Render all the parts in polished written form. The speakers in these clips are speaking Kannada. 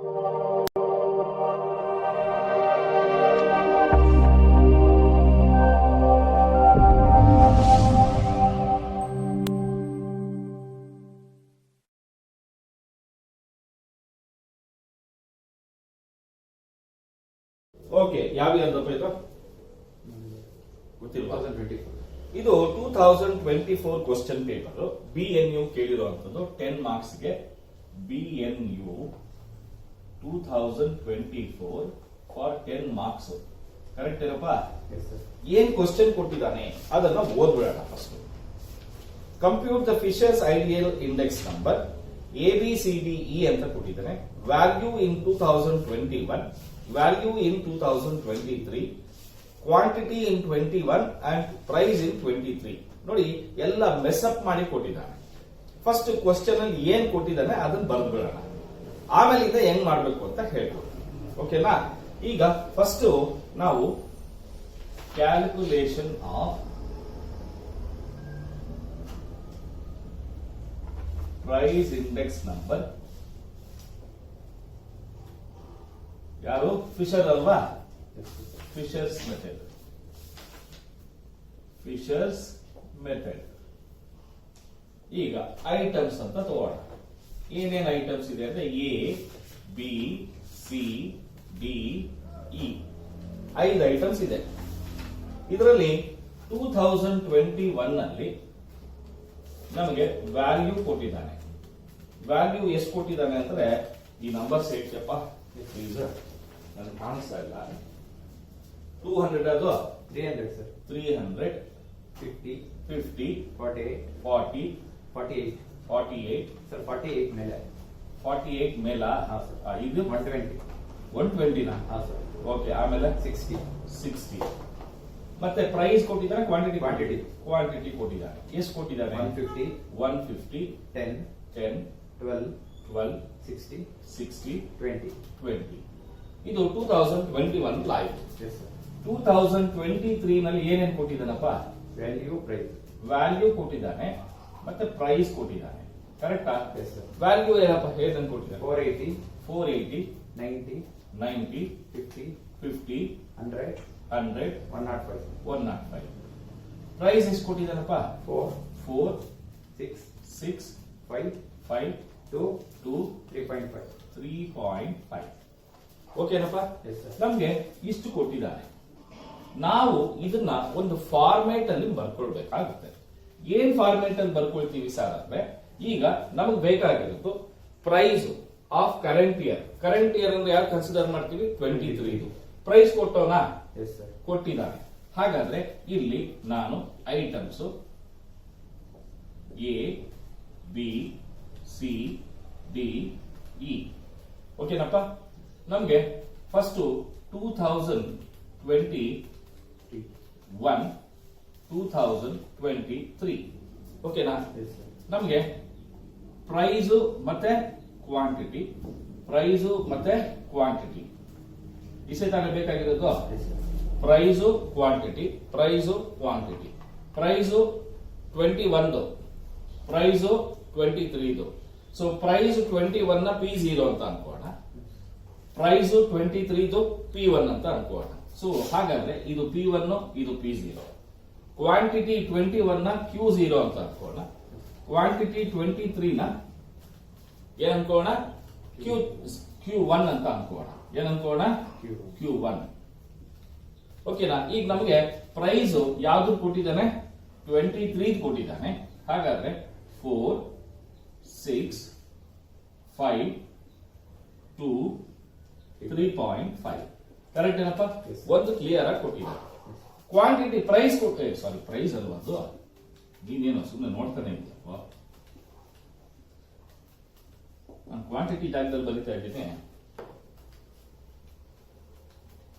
ಓಕೆ, ಯಾವ ಇಯರ್ದಪ್ಪ ಇದು ಗೊತ್ತಿಲ್ವಾ? ಇದು 2024 ಕ್ವಶನ್ ಪೇಪರ್. BNU ಕೇಳಿರುವಂತದ್ದು 10 ಮಾರ್ಕ್ಸ್ ಗೆ. BNU 2024 for 10 marks. ಕರೆಕ್ಟ್ ಏನಪ್ಪ? ಏನ್ ಕ್ವಶನ್ ಕೊಟ್ಟಿದ್ದಾನೆ ಅದನ್ನ ಓದ್ಬಿಡೋಣ first. Compute the Fisher's ideal index number ABCDE ಅಂತ ಕೊಟ್ಟಿದ್ದಾನೆ. Value in 2021, value in 2023, quantity in 21 and price in 23. ನೋಡಿ, ಎಲ್ಲ ಮೆಸ್ಅಪ್ ಮಾಡಿ ಕೊಟ್ಟಿದ್ದಾನೆ. ಫಸ್ಟ್ ಕ್ವಶನ್ ಅಲ್ಲಿ ಏನ್ ಕೊಟ್ಟಿದ್ದಾನೆ ಅದನ್ನ ಬರೆದ್ಬಿಡೋಣ, ಆಮೇಲಿಂದ ಹೆಂಗ್ ಮಾಡ್ಬೇಕು ಅಂತ ಹೇಳ್ಬೋದು. ಓಕೆನಾ? ಈಗ ಫಸ್ಟ್ ನಾವು calculation of price index number. ಯಾರು? ಫಿಶರ್ ಅಲ್ವಾ? Fisher's method. Fisher's method. ಈಗ ಐಟಮ್ಸ್ ಅಂತ ತಗೋಣ. ಏನೇನ್ ಐಟಮ್ಸ್ ಇದೆ ಅಂದ್ರೆ A, B, C, D, E 5 items ಇದೆ. ಇದರಲ್ಲಿ 2021 ನಲ್ಲಿ ನಮಗೆ ವ್ಯಾಲ್ಯೂ ಕೊಟ್ಟಿದ್ದಾನೆ. ವ್ಯಾಲ್ಯೂ ಎಷ್ಟು ಕೊಟ್ಟಿದ್ದಾನೆ ಅಂದ್ರೆ ಈ ನಂಬರ್ಸ್ ಹೇಳ್ತಪ್ಪ, ನನಗೆ ಕಾಣಿಸ್ತಾ ಇಲ್ಲ. 200 ಅದು 300 ಸರ್. 300 50 50 48 40 48 48 ಸರ್. 48 ಮೇಲೆ 48 ಮೇಲ. ಹಾ ಸರ್. ಇದು 120 120 ನಾ? ಹಾ ಸರ್. ಓಕೆ, ಆಮೇಲೆ 60 ಮತ್ತೆ ಪ್ರೈಸ್ ಕೊಟ್ಟಿದ್ದಾನೆ, ಕ್ವಾಂಟಿಟಿ Quantity. ಕ್ವಾಂಟಿಟಿ ಕೊಟ್ಟಿದ್ದಾನೆ. ಎಷ್ಟು ಕೊಟ್ಟಿದ್ದಾನೆ? 150 150 10 10 12 12 60 60 20. 20. ಇದು 2021 ಆಯ್ತು. Yes sir. 2023 ನಲ್ಲಿ ಏನೇನು ಕೊಟ್ಟಿದ್ದಾನಪ್ಪ? Value price. ವ್ಯಾಲ್ಯೂ ಕೊಟ್ಟಿದ್ದಾನೆ ಮತ್ತೆ ಪ್ರೈಸ್ ಕೊಟ್ಟಿದ್ದಾನೆ. ಕರೆಕ್ಟಾ? Yes sir. ವ್ಯಾಲ್ಯೂ ಏನಪ್ಪ ಏನನ್ನು ಕೊಟ್ಟಿದ್ದಾನೆ? 480 480 90 90 50 50 100 100 105 105. ಪ್ರೈಸ್ ಎಷ್ಟು ಕೊಟ್ಟಿದ್ದಾನಪ್ಪ? 4 4 6 6 5 5 2 2 3.5. 3.5. ಓಕೆನಪ್ಪ? S sir. ನಮ್ಗೆ ಇಷ್ಟು ಕೊಟ್ಟಿದ್ದಾನೆ. ನಾವು ಇದನ್ನ ಒಂದು ಫಾರ್ಮೇಟ್ ಅಲ್ಲಿ ಬರ್ಕೊಳ್ಬೇಕಾಗುತ್ತೆ. ಏನ್ ಫಾರ್ಮೇಟ್ ಅಲ್ಲಿ ಬರ್ಕೊಳ್ತೀವಿ ಸರ್ ಅಂದ್ರೆ, ಈಗ ನಮಗೆ ಬೇಕಾಗಿರೋದು price of current year. Current year ಅಂದ್ರೆ ಯಾರು ಕನ್ಸಿಡರ್ ಮಾಡ್ತೀವಿ? 23. ಪ್ರೈಸ್ ಕೊಟ್ಟೋನಾ? Yes sir. ಕೊಟ್ಟಿದ್ದಾನೆ. ಹಾಗಾದ್ರೆ ಇಲ್ಲಿ ನಾನು items A, B, C, D, E. ಓಕೆನಪ್ಪ? ನಮ್ಗೆ ಫಸ್ಟ್ 2021 2023. ಓಕೆನಾ? Yes sir. ನಮ್ಗೆ ಪ್ರೈಸ್ ಮತ್ತೆ ಕ್ವಾಂಟಿಟಿ, ಪ್ರೈಸ್ ಮತ್ತೆ ಕ್ವಾಂಟಿಟಿ ಇಷ್ಟೇ ತಾನೇ ಬೇಕಾಗಿರೋದು. Yes sir. Price quantity, price quantity. Price 21, price 23. So price 21 ನ P0 ಅಂತ ಅನ್ಕೋಣ, ಪ್ರೈಸ್ 23 P1 ಅಂತ ಅನ್ಕೋಣ. ಸೊ ಹಾಗಾದ್ರೆ ಇದು P1, ಇದು P0. ಕ್ವಾಂಟಿಟಿ 21 ನ Q0 ಅಂತ ಅನ್ಕೋಣ, ಕ್ವಾಂಟಿಟಿ 23 ನ ಏನ್ ಅನ್ಕೋಣ? Q1 ಅಂತ ಅನ್ಕೋಣ. ಏನ್ ಅನ್ಕೋಣ? Q1. ಓಕೆನಾ? ಈಗ ನಮಗೆ ಪ್ರೈಸ್ ಯಾವ್ದು ಕೊಟ್ಟಿದ್ದಾನೆ? 23 ಕೊಟ್ಟಿದ್ದಾನೆ. ಹಾಗಾದ್ರೆ 4 6 5 2 3.5. ಕರೆಕ್ಟ್ ಏನಪ್ಪ? ಒಂದು ಕ್ಲಿಯರ್ ಆಗಿ ಕೊಟ್ಟಿದ್ದಾರೆ. ಕ್ವಾಂಟಿಟಿ ಪ್ರೈಸ್ ಸಾರಿ ಪ್ರೈಸ್ ಅಲ್ವಾ ಅದು? ನೀನೇನು ಸುಮ್ಮನೆ ನೋಡ್ತಾನೆ ಇದೆಯಪ್ಪ. ನಾನು ಕ್ವಾಂಟಿಟಿ ಜಾಗದಲ್ಲಿ ಬರೀತಾ ಇದ್ದೀನಿ.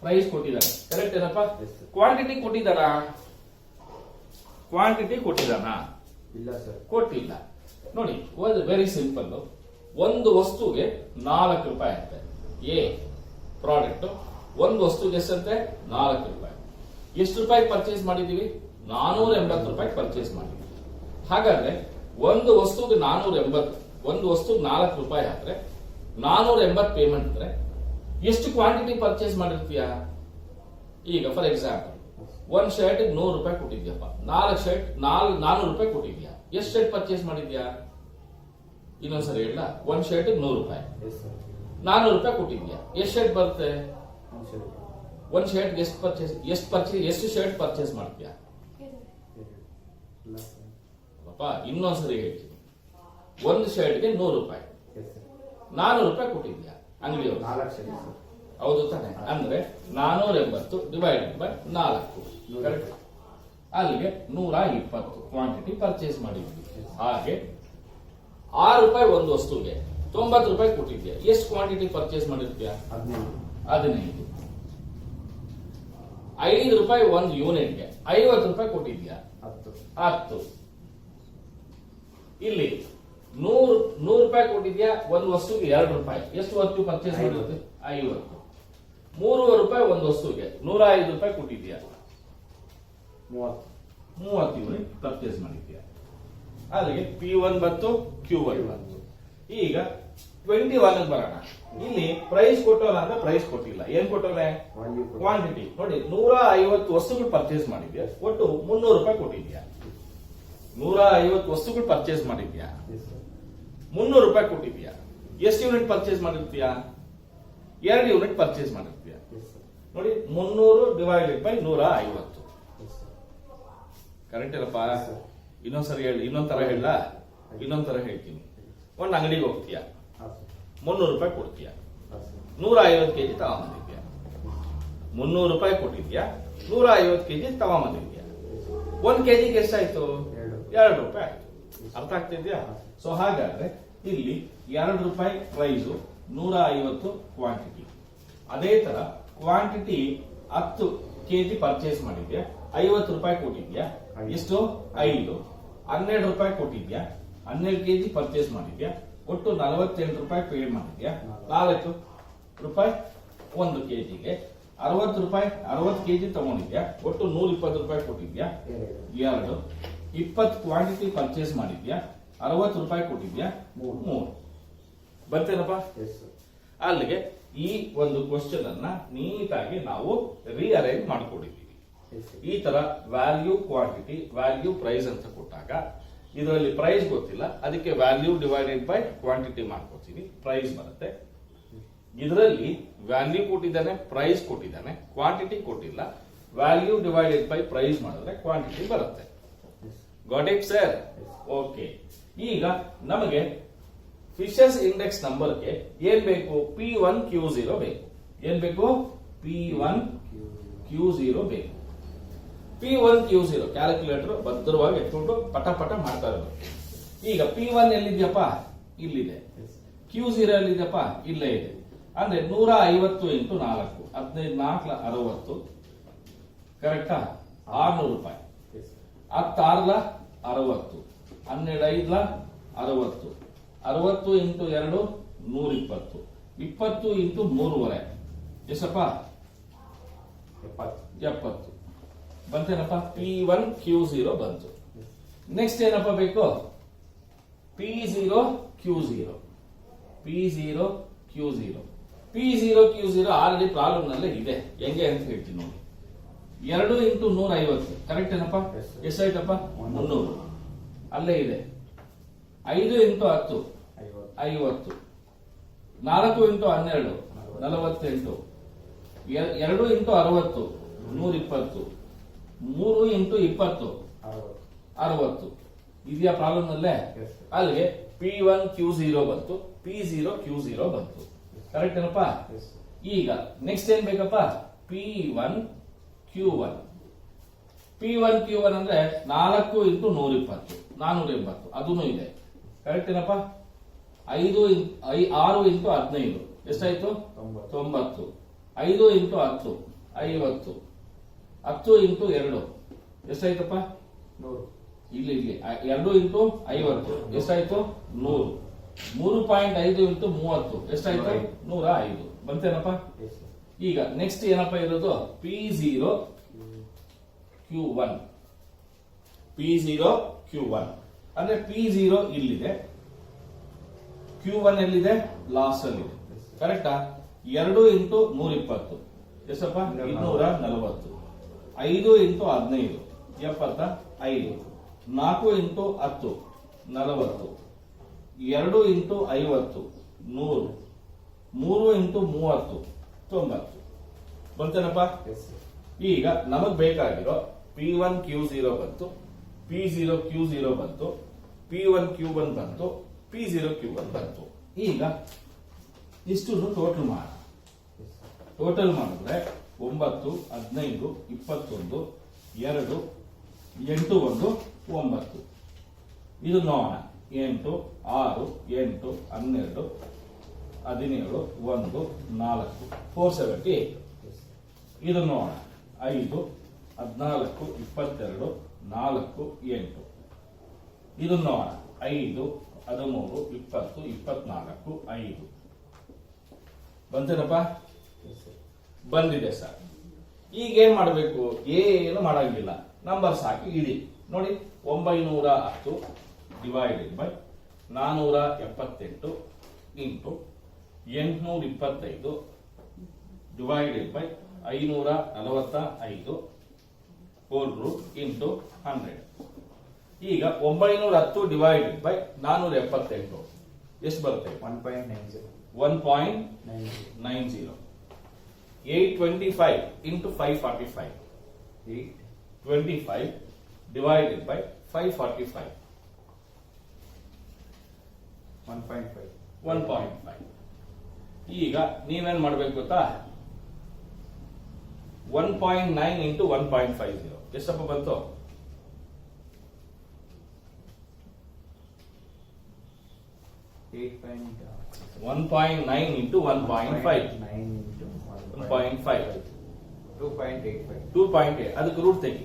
ಪ್ರೈಸ್ ಕೊಟ್ಟಿದ್ದಾನೆ. ಕರೆಕ್ಟ್ ಏನಪ್ಪ? ಕ್ವಾಂಟಿಟಿ ಕೊಟ್ಟಿದ್ದಾನ? ಕ್ವಾಂಟಿಟಿ ಕೊಟ್ಟಿದ್ದಾನ? ಇಲ್ಲ ಸರ್. ಕೊಟ್ಟಿಲ್ಲ. ನೋಡಿ, ವೆರಿ ಸಿಂಪಲ್. ಒಂದು ವಸ್ತುಗೆ 4 ರೂಪಾಯಿ ಅಂತೆ. ಎ ಪ್ರಾಡಕ್ಟ್ ಒಂದು ವಸ್ತುಗೆ ಎಷ್ಟಂತೆ? 4 ರೂಪಾಯಿ. ಎಷ್ಟು ರೂಪಾಯಿ ಪರ್ಚೇಸ್ ಮಾಡಿದೀವಿ? 480 ರೂಪಾಯಿ ಪರ್ಚೇಸ್ ಮಾಡಿದ್ವಿ. ಹಾಗಾದ್ರೆ ಒಂದು ವಸ್ತುಗೆ 480, ಒಂದು ವಸ್ತುಗೆ 4 ರೂಪಾಯಿ ಆದ್ರೆ 480 ಪೇಮೆಂಟ್ ಅಂದ್ರೆ ಎಷ್ಟು ಕ್ವಾಂಟಿಟಿ ಪರ್ಚೇಸ್ ಮಾಡಿರ್ತೀಯ? ಈಗ ಫಾರ್ ಎಕ್ಸಾಂಪಲ್ ಒಂದ್ ಶರ್ಟ್ 100 ರೂಪಾಯಿ ಕೊಟ್ಟಿದ್ಯಪ್ಪ, 4 ಶರ್ಟ್ 400 ರೂಪಾಯಿ ಕೊಟ್ಟಿದ್ಯಾ, ಎಷ್ಟು ಶರ್ಟ್ ಪರ್ಚೇಸ್ ಮಾಡಿದ್ಯಾ? ಇನ್ನೊಂದ್ಸರಿ ಹೇಳ, ಒಂದ್ ಶರ್ಟ್ 100 ರೂಪಾಯಿ, ಎಸ್ ಸರ್ 400 ರೂಪಾಯಿ ಕೊಟ್ಟಿದ್ಯಾ, ಎಷ್ಟು ಶರ್ಟ್ ಬರುತ್ತೆ? ಒಂದು ಶರ್ಟ್ ಒಂದ್ ಶರ್ಟ್ ಎಷ್ಟು ಶರ್ಟ್ ಪರ್ಚೇಸ್ ಮಾಡ್ತೀಯಾ? ಇಲ್ಲ ಸರ್ ಅಪ್ಪ ಇನ್ನೊಂದ್ಸರಿ ಹೇಳ್ತೀನಿ, ಒಂದು ಶರ್ಟ್ಗೆ 100 ರೂಪಾಯಿ, ಎಸ್ ಸರ್ 400 ರೂಪಾಯಿ ಕೊಟ್ಟಿದ್ಯಾ ಅಂಗಡಿಯವರು, 4 ಶರ್ಟ್ ಸರ್ ಹೌದು ತಾನೆ? ಅಂದ್ರೆ 480 ಡಿವೈಡೆಡ್ ಬೈ 4, ಕರೆಕ್ಟ್? ಅಲ್ಲಿಗೆ 120 ಕ್ವಾಂಟಿಟಿ ಪರ್ಚೇಸ್ ಮಾಡಿದ್ವಿ. ಹಾಗೆ 6 ರೂಪಾಯಿ ಒಂದು ವಸ್ತುಗೆ 90 ರೂಪಾಯಿ ಕೊಟ್ಟಿದ್ಯಾ, ಎಷ್ಟು ಕ್ವಾಂಟಿಟಿ ಪರ್ಚೇಸ್ ಮಾಡಿರ್ತೀಯಾ? 15. 5 ರೂಪಾಯಿ ಒಂದು ಯೂನಿಟ್ಗೆ 50 ರೂಪಾಯಿ ಕೊಟ್ಟಿದ್ಯಾ? 10. ಇಲ್ಲಿ 100 ರೂಪಾಯಿ ಕೊಟ್ಟಿದ್ಯಾ, ಒಂದು ವಸ್ತುಗೆ 2 ರೂಪಾಯಿ, ಎಷ್ಟು ವಸ್ತು ಪರ್ಚೇಸ್ ಮಾಡಿರುತ್ತೆ? 50. 3 ರೂಪಾಯಿ ಒಂದು ವಸ್ತುಗೆ 105 ರೂಪಾಯಿ ಕೊಟ್ಟಿದ್ಯಾ, 30 ಯೂನಿಟ್ ಪರ್ಚೇಸ್ ಮಾಡಿದ್ಯಾ. ಅಲ್ಲಿಗೆ P1 ಬಂತು, Q1 ಬಂತು. ಈಗ 21 ಬರೋಣ. ಇಲ್ಲಿ ಪ್ರೈಸ್ ಕೊಟ್ಟೋಲ್ಲ ಅಂದ್ರೆ ಪ್ರೈಸ್ ಕೊಟ್ಟಿಲ್ಲ, ಏನ್ ಕೊಟ್ಟೋನೆ? ಕ್ವಾಂಟಿಟಿ. ನೋಡಿ 150 ವಸ್ತುಗಳು ಪರ್ಚೇಸ್ ಮಾಡಿದ್ಯಾ, ಒಟ್ಟು 300 ರೂಪಾಯಿ ಕೊಟ್ಟಿದ್ಯಾ. 150 ವಸ್ತುಗಳು ಪರ್ಚೇಸ್ ಮಾಡಿದ್ಯಾ, 300 ರೂಪಾಯಿ ಕೊಟ್ಟಿದ್ಯಾ. ಎಷ್ಟು ಯೂನಿಟ್ ಪರ್ಚೇಸ್ ಮಾಡಿರ್ತೀಯಾ? 2 ಯೂನಿಟ್ ಪರ್ಚೇಸ್ ಮಾಡಿರ್ತೀಯಾ. ನೋಡಿ 300 ಡಿವೈಡೆಡ್ ಬೈ 150, ಕರೆಕ್ಟ್ ಇಲ್ಲಪ್ಪ? ಇನ್ನೊಂದ್ಸರಿ ಹೇಳಿ, ಇನ್ನೊಂದ್ ತರ ಹೇಳ, ಇನ್ನೊಂದ್ ತರ ಹೇಳ್ತೀನಿ. ಒಂದ್ ಅಂಗಡಿಗೆ ಹೋಗ್ತೀಯಾ, 300 ರೂಪಾಯಿ ಕೊಡ್ತೀಯ, 150 ಕೆಜಿ ತಗೊಂಬಂದಿದ್ಯಾ. 300 ರೂಪಾಯಿ ಕೊಟ್ಟಿದ್ಯಾ, 150 ಕೆಜಿ ತಗೊಂಬಂದಿದ್ಯಾ. 1 ಕೆಜಿಗೆ ಎಷ್ಟಾಯ್ತು? 2 ರೂಪಾಯಿ ಆಯ್ತು. ಅರ್ಥ ಆಗ್ತಿದ್ಯಾ? ಸೊ ಹಾಗಾದ್ರೆ ಇಲ್ಲಿ 2 ರೂಪಾಯಿ ಪ್ರೈಸು, 150 ಕ್ವಾಂಟಿಟಿ. ಅದೇ ತರ ಕ್ವಾಂಟಿಟಿ 10 ಕೆಜಿ ಪರ್ಚೇಸ್ ಮಾಡಿದ್ಯಾ, 50 ರೂಪಾಯಿ ಕೊಟ್ಟಿದ್ಯಾ, ಎಷ್ಟು? 5. 12 ರೂಪಾಯಿ ಕೊಟ್ಟಿದ್ಯಾ, 12 ಕೆಜಿ ಪರ್ಚೇಸ್ ಮಾಡಿದ್ಯಾ, ಒಟ್ಟು 48 ರೂಪಾಯಿ ಪೇ ಮಾಡಿದ್ಯಾ. 4 ರೂಪಾಯಿ 1 ಕೆಜಿಗೆ, 60 ರೂಪಾಯಿ 60 ಕೆಜಿ ತಗೊಂಡಿದ್ಯಾ, ಒಟ್ಟು 120 ರೂಪಾಯಿ ಕೊಟ್ಟಿದ್ಯಾ. 2 20 ಕ್ವಾಂಟಿಟಿ ಪರ್ಚೇಸ್ ಮಾಡಿದ್ಯಾ, 60 ರೂಪಾಯಿ ಕೊಟ್ಟಿದ್ಯಾ, 3. ಬರ್ತೇನಪ್ಪ? ಅಲ್ಲಿಗೆ ಈ ಒಂದು ಕ್ವಶನ್ ಅನ್ನ ನೀಟಾಗಿ ನಾವು ರೀಅರೇಂಜ್ ಮಾಡ್ಕೊಂಡಿದ್ದೀವಿ. ಈ ತರ ವ್ಯಾಲ್ಯೂ ಕ್ವಾಂಟಿಟಿ, ವ್ಯಾಲ್ಯೂ ಪ್ರೈಸ್ ಅಂತ ಕೊಟ್ಟಾಗ ಇದರಲ್ಲಿ ಪ್ರೈಸ್ ಗೊತ್ತಿಲ್ಲ, ಅದಕ್ಕೆ ವ್ಯಾಲ್ಯೂ ಡಿವೈಡೆಡ್ ಬೈ ಕ್ವಾಂಟಿಟಿ ಮಾಡ್ಕೊತೀವಿ, ಪ್ರೈಸ್ ಬರುತ್ತೆ. ಇದರಲ್ಲಿ ವ್ಯಾಲ್ಯೂ ಕೊಟ್ಟಿದ್ದಾನೆ, ಪ್ರೈಸ್ ಕೊಟ್ಟಿದ್ದಾನೆ, ಕ್ವಾಂಟಿಟಿ ಕೊಟ್ಟಿಲ್ಲ, ವ್ಯಾಲ್ಯೂ ಡಿವೈಡೆಡ್ ಬೈ ಪ್ರೈಸ್ ಮಾಡಿದ್ರೆ ಕ್ವಾಂಟಿಟಿ ಬರುತ್ತೆ. Got it sir? ಓಕೆ. ಈಗ ನಮಗೆ ಫಿಶರ್ಸ್ ಇಂಡೆಕ್ಸ್ ನಂಬರ್ಗೆ ಏನ್ ಬೇಕು? P1 Q0 ಬೇಕು. ಏನ್ ಬೇಕು? P1 Q0 ಬೇಕು. P1 Q0 ಕ್ಯಾಲ್ಕುಲೇಟರ್ ಭದ್ರವಾಗಿ ಎತ್ಕೊಂಡು ಪಟ ಪಟ ಮಾಡ್ತಾ ಇರೋದು. ಈಗ P1 ಎಲ್ಲಿದ್ಯಪ್ಪ? ಇಲ್ಲಿದೆ. Q0 ಎಲ್ಲಿದ್ಯಪ್ಪ? ಇಲ್ಲೇ ಇದೆ. ಅಂದ್ರೆ 150 ಇಂಟು 4, 15 4 60, ಕರೆಕ್ಟಾ? 600 ರೂಪಾಯಿ. 10 6 60, 12 5 60, 60 ಇಂಟು 2 120, 20 ಇಂಟು 3.5 ಎಷ್ಟಪ್ಪ? 70. ಬಂತೇನಪ್ಪ? P1 Q0 ಬಂತು. ನೆಕ್ಸ್ಟ್ ಏನಪ್ಪ ಬೇಕು? P0 Q0. P0 Q0. P0 Q0 already problem ನಲ್ಲೇ ಇದೆ, ಹೆಂಗೆ ಅಂತ ಹೇಳ್ತೀನಿ ನೋಡಿ. 2 ಇಂಟು 150, ಕರೆಕ್ಟ್ ಏನಪ್ಪ? ಎಷ್ಟಾಯ್ತಪ್ಪ? 300. ಅಲ್ಲೇ ಇದೆ. 5 ಇಂಟು 10 50, 4 ಇಂಟು 12 48, 2 ಇಂಟು 60 120, 3 ಇಂಟು 20 60. ಇದೆಯಾ ಪ್ರಾಬ್ಲಮ್ ಅಲ್ಲೇ? ಅಲ್ಲಿಗೆ P1 Q0 ಬಂತು, P0 Q0 ಬಂತು, ಕರೆಕ್ಟ್ ಏನಪ್ಪ? ಈಗ ನೆಕ್ಸ್ಟ್ ಏನ್ ಬೇಕಪ್ಪ? P1 Q1. P1 Q1 ಅಂದ್ರೆ 4 ಇಂಟು 120 480, ಅದೂ ಇದೆ, ಕರೆಕ್ಟ್ ಏನಪ್ಪ? 6 ಇಂಟು 15 ಎಷ್ಟಾಯ್ತು? 90. 5 ಇಂಟು 10 50, 10 ಇಂಟು 2 ಎಷ್ಟಾಯ್ತಪ್ಪ? 100. ಇಲ್ಲಿ 2 ಇಂಟು 50 ಎಷ್ಟಾಯ್ತು? 100. 3.5 ಇಂಟು 30 ಎಷ್ಟಾಯ್ತು? 105. ಬಂತೇನಪ್ಪ? ಈಗ ನೆಕ್ಸ್ಟ್ ಏನಪ್ಪ ಇರೋದು? P0 Q1. P0 Q1 ಅಂದ್ರೆ P0 ಇಲ್ಲಿದೆ, Q1 ಎಲ್ಲಿದೆ? ಲಾಸ್ಟ್ ಅಲ್ಲಿ ಇದೆ. ಕರೆಕ್ಟಾ? 2 ಇಂಟು 120 ಎಷ್ಟಪ್ಪ? 240. 5 ಇಂಟು 15 75. 4 ಇಂಟು 10 40. 2 ಇಂಟು 50 100. 3 ಇಂಟು 30 90. ಬಂತೇನಪ್ಪ? Yes sir. ಈಗ ನಮಗ್ ಬೇಕಾಗಿರೋ P1 Q0 ಬಂತು, P0 Q0 ಬಂತು, P1 Q1 ಬಂತು, P0 Q1 ಬಂತು. ಈಗ ಇಷ್ಟನ್ನು ಟೋಟಲ್ ಮಾಡೋಣ. ಟೋಟಲ್ ಮಾಡಿದ್ರೆ 9 15 21 2 8 1 9. ಇದು ನೋಡೋಣ. 8 6 8 12 17 1 4 478. ಇದು ನೋಡೋಣ. 5 14 22 4 8. ಇದು ನೋಡೋಣ. 5 13 20 24 5. ಬಂತೇನಪ್ಪ? Yes sir. ಬಂದಿದೆ ಸರ್. ಈಗ ಏನ್ ಮಾಡಬೇಕು? ಏನು ಮಾಡಂಗಿಲ್ಲ. ನಂಬರ್ಸ್ ಹಾಕಿ ಇಡಿ. ನೋಡಿ, 910 divided by 478 into 825 divided by 545 whole root into 100. ಈಗ 910 ಡಿವೈಡೆಡ್ ಬೈ 478 ಎಷ್ಟು ಬರುತ್ತೆ? 1.90. 1.90. 825 into 545. 825 divided by 545. 1.5. 1.5. ಈಗ ನೀವೇನ್ ಮಾಡ್ಬೇಕು ಗೊತ್ತಾ? 1.9 into 1.50 ಎಷ್ಟಪ್ಪ ಬಂತು? 1.9 into 1.5. 9 into 1.5. 2.85. 2.8 ಅದಕ್ಕೆ ರೂಟ್ ತೆಗಿ.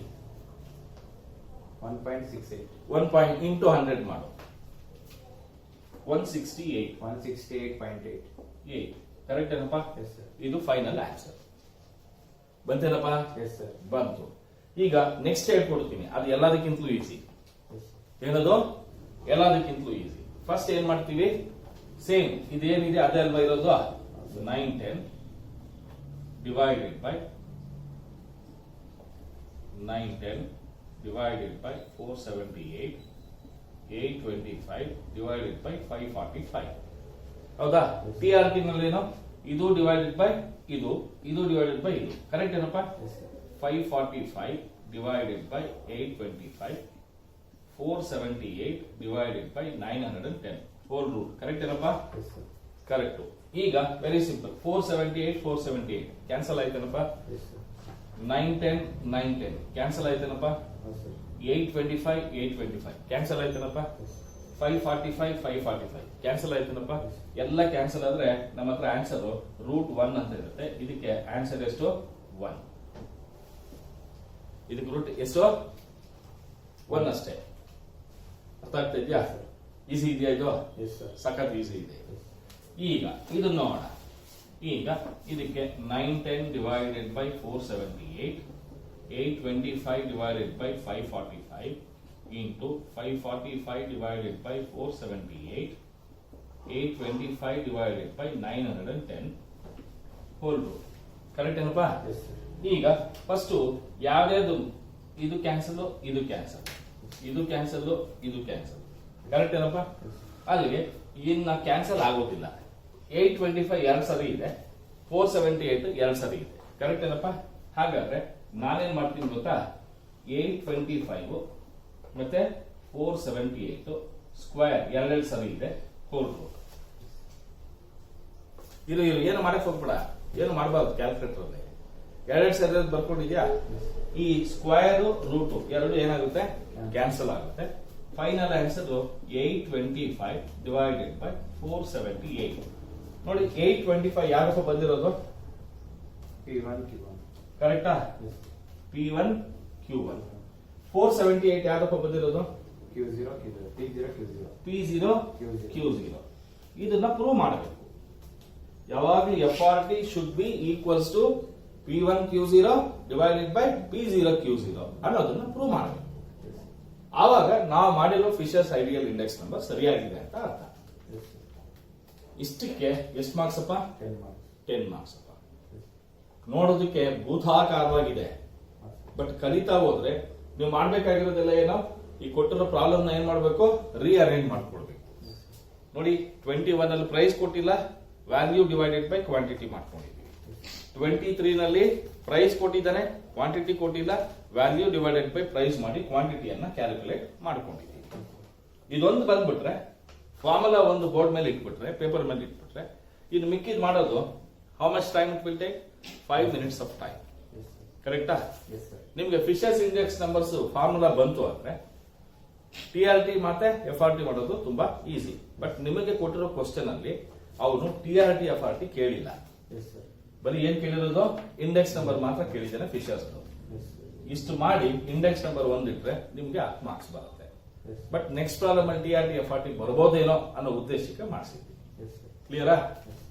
1.68. 1 into 100 ಮಾಡು. 168. 168.8. 8 ಕರೆಕ್ಟ್ ಏನಪ್ಪ? Yes sir. ಇದು ಫೈನಲ್ ಆನ್ಸರ್. ಬಂತೇನಪ್ಪ? Yes sir. ಬಂತು. ಈಗ ನೆಕ್ಸ್ಟ್ ಹೇಳ್ಕೊಡ್ತೀನಿ. ಅದು ಎಲ್ಲದಕ್ಕಿಂತಲೂ ಈಸಿ. ಎಸ್. ಏನದು? ಎಲ್ಲದಕ್ಕಿಂತಲೂ ಈಸಿ. ಫಸ್ಟ್ ಏನ್ ಮಾಡ್ತೀವಿ? ಸೇಮ್ ಇದೇನಿದೆ ಅದೇ ಅಲ್ವಾ ಇರೋದು? 910 ಡಿವೈಡೆಡ್ ಬೈ 478 825 ಡಿವೈಡೆಡ್ ಬೈ 545. ಹೌದಾ? ಟಿ ಆರ್ ಟಿ ನಲ್ಲೇನೋ ಇದು ಡಿವೈಡೆಡ್ ಬೈ ಇದು ಡಿವೈಡೆಡ್ ಬೈ ಇದು. ಕರೆಕ್ಟ್ ಏನಪ್ಪ? Yes sir. 545 divided by 825 478 divided by 910 whole root. Correct ಏನಪ್ಪ? Yes sir. ಕರೆಕ್ಟ್. ಈಗ ವೆರಿ ಸಿಂಪಲ್. 478 ಕ್ಯಾನ್ಸಲ್ ಆಯ್ತೇನಪ್ಪ? Yes sir. 910 ಕ್ಯಾನ್ಸಲ್ ಆಯ್ತೇನಪ್ಪ? ಹೌದು ಸರ್. 825 ಕ್ಯಾನ್ಸಲ್ ಆಯ್ತೇನಪ್ಪ? ಎಸ್. 545 ಕ್ಯಾನ್ಸಲ್ ಆಯ್ತೇನಪ್ಪ? ಎಲ್ಲ ಕ್ಯಾನ್ಸಲ್ ಆದ್ರೆ ನಮ್ಮ ಹತ್ರ ಆನ್ಸರ್ √1 ಅಂತ ಇರುತ್ತೆ. ಇದಕ್ಕೆ ಆನ್ಸರ್ ಎಷ್ಟು? 1. ಇದಕ್ಕೆ ರೂಟ್ ಎಷ್ಟು? 1 ಅಷ್ಟೇ. ಅರ್ಥ ಆಗ್ತಾ ಇದೆಯಾ? ಈಸಿ ಇದೆಯಾ ಇದು? Yes sir. ಸಖತ್ ಈಸಿ ಇದೆ. ಈಗ ಇದು ನೋಡೋಣ. ಈಗ ಇದಕ್ಕೆ 910 divided by 478 825 divided by 545 into 545 divided by 478 825 divided by 910 whole root. Correct ಏನಪ್ಪ? Yes sir. ಈಗ ಫಸ್ಟ್ ಯಾವ್ಯಾವ್ದು ಇದು ಕ್ಯಾನ್ಸಲ್ ಇದು ಕ್ಯಾನ್ಸಲ್ ಇದು ಕ್ಯಾನ್ಸಲ್ ಇದು ಕ್ಯಾನ್ಸಲ್. ಕರೆಕ್ಟ್ ಏನಪ್ಪ? ಅಲ್ಲಿಗೆ ಇನ್ನ ಕ್ಯಾನ್ಸಲ್ ಆಗೋದಿಲ್ಲ. 825 2 ಸರಿ ಇದೆ, 478 2 ಸರಿ ಇದೆ. ಕರೆಕ್ಟ್ ಏನಪ್ಪ? ಹಾಗಾದ್ರೆ ನಾನೇನ್ ಮಾಡ್ತೀನಿ ಗೊತ್ತಾ? 825 ಮತ್ತೆ 478 ಸ್ಕ್ವೇರ್ 2 ಸರಿ ಇದೆ, ಹೋಲ್ ರೂಟ್. ಇದು ಏನು ಮಾಡಕ್ ಹೋಗ್ಬೇಡ, ಏನು ಮಾಡಬಾರ್ದು ಕ್ಯಾಲ್ಕುಲೇಟರ್ ಅಲ್ಲಿ. 2 ಸರಿ ಬರ್ಕೊಂಡಿದ್ಯಾ? ಈ ಸ್ಕ್ವೇರ್ ರೂಟ್ 2 ಏನಾಗುತ್ತೆ? ಕ್ಯಾನ್ಸಲ್ ಆಗುತ್ತೆ. Final answer 825 divided by 478. ನೋಡಿ 825 ಯಾರಪ್ಪ ಬಂದಿರೋದು? P1 Q1. ಕರೆಕ್ಟಾ? ಎಸ್. P1 Q1. 478 ಯಾರಪ್ಪ ಬಂದಿರೋದು? Q0 Q0. P0 Q0. P0 Q0. Q0. ಇದನ್ನ ಪ್ರೂವ್ ಮಾಡಬೇಕು. ಯಾವಾಗಲೂ FRT should be equals to P1 Q0 divided by P0 Q0 ಅನ್ನೋದನ್ನ ಪ್ರೂವ್ ಮಾಡಬೇಕು. ಆವಾಗ ನಾವು ಮಾಡಿರೋ ಫಿಶರ್ಸ್ ಐಡಿಯಲ್ ಇಂಡೆಕ್ಸ್ ನಂಬರ್ ಸರಿಯಾಗಿದೆ ಅಂತ ಅರ್ಥ. ಎಸ್. ಇಷ್ಟಕ್ಕೆ ಎಷ್ಟು ಮಾರ್ಕ್ಸ್ ಅಪ್ಪ? 10 marks. 10 ಮಾರ್ಕ್ಸ್ ಅಪ್ಪ. ನೋಡೋದಕ್ಕೆ ಭೂತಾಕಾರವಾಗಿದೆ, ಬಟ್ ಕಲಿತಾ ಹೋದ್ರೆ ನೀವು ಮಾಡ್ಬೇಕಾಗಿರೋದೆಲ್ಲ ಏನೋ, ಈ ಕೊಟ್ಟಿರೋ ಪ್ರಾಬ್ಲಮ್ ನ ಏನ್ ಮಾಡ್ಬೇಕು, ರೀಅರೇಂಜ್ ಮಾಡ್ಕೊಳ್ಬೇಕು. ನೋಡಿ 21 ಅಲ್ಲಿ ಪ್ರೈಸ್ ಕೊಟ್ಟಿಲ್ಲ, ವ್ಯಾಲ್ಯೂ ಡಿವೈಡೆಡ್ ಬೈ ಕ್ವಾಂಟಿಟಿ ಮಾಡ್ಕೊಂಡಿದ್ದೀವಿ. 23 ನಲ್ಲಿ ಪ್ರೈಸ್ ಕೊಟ್ಟಿದ್ದಾನೆ, ಕ್ವಾಂಟಿಟಿ ಕೊಟ್ಟಿಲ್ಲ, ವ್ಯಾಲ್ಯೂ ಡಿವೈಡೆಡ್ ಬೈ ಪ್ರೈಸ್ ಮಾಡಿ ಕ್ವಾಂಟಿಟಿಯನ್ನ ಕ್ಯಾಲ್ಕುಲೇಟ್ ಮಾಡ್ಕೊಂಡಿದ್ದೀವಿ. ಇದೊಂದು ಬಂದ್ಬಿಟ್ರೆ ಫಾರ್ಮುಲಾ ಒಂದು ಬೋರ್ಡ್ ಮೇಲೆ ಇಟ್ಬಿಟ್ರೆ, ಪೇಪರ್ ಮೇಲೆ ಇಟ್ಬಿಟ್ರೆ, ಇನ್ನು ಮಿಕ್ಕಿದ್ ಮಾಡೋದು how much time it will take? 5 minutes of time. Yes, sir. ಕರೆಕ್ಟಾ? Yes, sir. ನಿಮ್ಗೆ ಫಿಶರ್ಸ್ ಇಂಡೆಕ್ಸ್ ನಂಬರ್ಸ್ ಫಾರ್ಮುಲಾ ಬಂತು ಅಂದ್ರೆ TRT ಮತ್ತೆ FRT ಮಾಡೋದು ತುಂಬಾ ಈಸಿ. ಬಟ್ ನಿಮಗೆ ಕೊಟ್ಟಿರೋ ಕ್ವಶನ್ ಅಲ್ಲಿ ಅವನು TRT FRT ಕೇಳಿಲ್ಲ, Yes, sir. ಬರೀ ಏನ್ ಕೇಳಿರೋದು, ಇಂಡೆಕ್ಸ್ ನಂಬರ್ ಮಾತ್ರ ಕೇಳಿದ್ದಾನೆ ಫಿಶರ್ಸ್. Yes, sir. ಇಷ್ಟು ಮಾಡಿ ಇಂಡೆಕ್ಸ್ ನಂಬರ್ 1 ಇಟ್ರೆ ನಿಮ್ಗೆ 10 ಮಾರ್ಕ್ಸ್ ಬರುತ್ತೆ. Yes, sir. But next problem ಅಲ್ಲಿ TRT FRT ಬರ್ಬೋದೇನೋ ಅನ್ನೋ ಉದ್ದೇಶಕ್ಕೆ ಮಾಡಿಸಿದ್ವಿ. Yes, sir. ಕ್ಲಿಯರಾ? Yes.